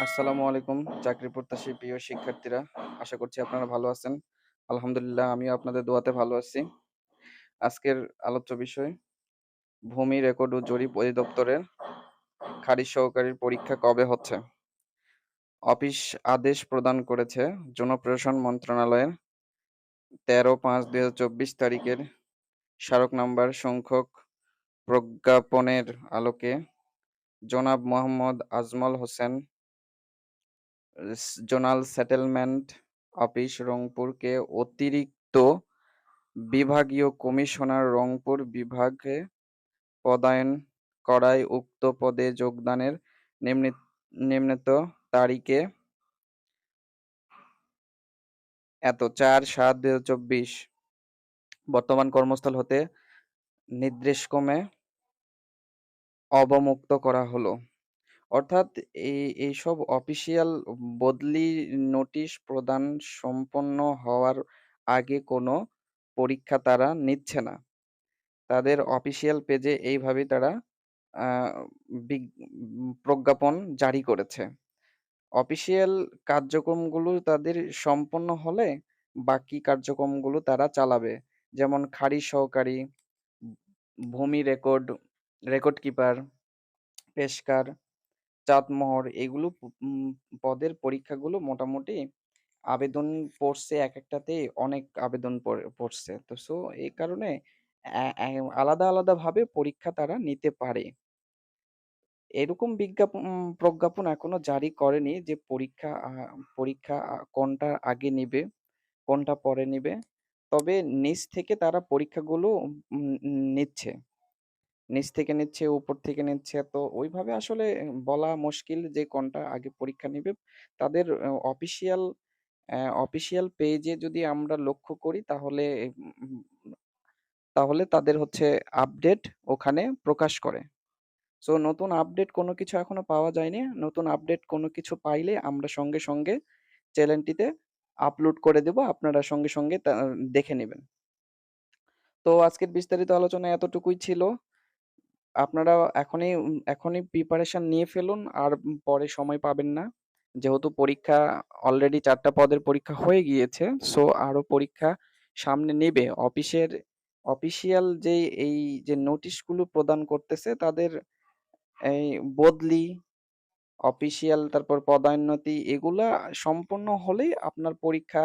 আসসালামু আলাইকুম চাকরি প্রত্যাশী প্রিয় শিক্ষার্থীরা। আশা করছি আপনারা ভালো আছেন। আলহামদুলিল্লাহ আমিও আপনাদের দোয়াতে ভালো আছি। আজকের আলোচ্য বিষয় ভূমি রেকর্ড ও জরিপ অধিদপ্তরের খারিজ সহকারীর পরীক্ষা কবে হচ্ছে? অফিস আদেশ প্রদান করেছে জনপ্রশাসন মন্ত্রণালয়ের 13/5/2024 তারিখের স্মারক নাম্বার সংখ্যক প্রজ্ঞাপনের আলোকে জনাব Mohammad Ajmal Hossain zonal settlement office রংপুরকে অতিরিক্ত বিভাগীয় কমিশনার রংপুর বিভাগে পদায়ন করায় উক্ত পদে যোগদানের নিম্নিত তারিখে 4/7/2024 বর্তমান কর্মস্থল হতে নির্দেশক্রমে অবমুক্ত করা হলো। অর্থাৎ এইসব অফিসিয়াল বদলি নোটিশ প্রদান সম্পন্ন হওয়ার আগে কোনো পরীক্ষা তারা নিচ্ছে না। তাদের অফিসিয়াল পেজে এইভাবেই তারা আ প্রজ্ঞাপন জারি করেছে। অফিসিয়াল কার্যক্রমগুলো তাদের সম্পন্ন হলে বাকি কার্যক্রমগুলো তারা চালাবে। যেমন খারিজ সহকারী, ভূমি রেকর্ড কিপার, পেশকার, চাঁদমোহর এগুলো পদের পরীক্ষাগুলো মোটামুটি আবেদন পড়ছে একেকটাতেই অনেক আবেদন পড়ছে। তো এই কারণে অ্যা অ্যা আলাদা আলাদাভাবে পরীক্ষা তারা নিতে পারে। এরকম প্রজ্ঞাপন এখনো জারি করেনি যে পরীক্ষা কোনটা আগে নিবে, কোনটা পরে নিবে। তবে নিচ থেকে তারা পরীক্ষাগুলো নিচ্ছে। নিচ থেকে নিচ্ছে, উপর থেকে নিচ্ছে। তো ওইভাবে আসলে বলা মুশকিল যে কোনটা আগে পরীক্ষা নিবে। তাদের অফিসিয়াল পেজে যদি আমরা লক্ষ্য করি তাহলে তাদের হচ্ছে আপডেট ওখানে প্রকাশ করে। নতুন আপডেট কোনো কিছু এখনো পাওয়া যায়নি। নতুন আপডেট কোনো কিছু পাইলে আমরা সঙ্গে সঙ্গে চ্যানেলটিতে আপলোড করে দেব। আপনারা সঙ্গে সঙ্গে দেখে নিবেন। তো আজকের বিস্তারিত আলোচনা এতটুকুই ছিল। আপনারা এখনই প্রিপারেশন নিয়ে ফেলুন। আর পরে সময় পাবেন না। যেহেতু পরীক্ষা অলরেডি ৪ টা পদের পরীক্ষা হয়ে গিয়েছে। আরো পরীক্ষা সামনে নেবে। অফিসিয়াল এই যে নোটিশগুলো প্রদান করতেছে তাদের এই বদলি, অফিসিয়াল তারপর পদোন্নতি এগুলা সম্পন্ন হলেই আপনার পরীক্ষা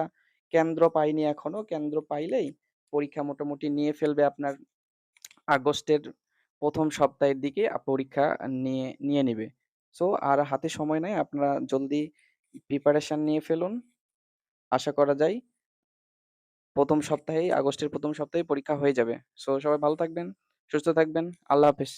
কেন্দ্র পায়নি এখনো। কেন্দ্র পাইলেই পরীক্ষা মোটামুটি নিয়ে ফেলবে আপনার আগস্টের ১ম সপ্তাহের দিকে পরীক্ষা নিয়ে নিবে। আর হাতে সময় নাই। আপনারা জলদি প্রিপারেশন নিয়ে ফেলুন। আশা করা যায় আগস্টের ১ম সপ্তাহেই পরীক্ষা হয়ে যাবে। সবাই ভালো থাকবেন, সুস্থ থাকবেন। আল্লাহ হাফেজ।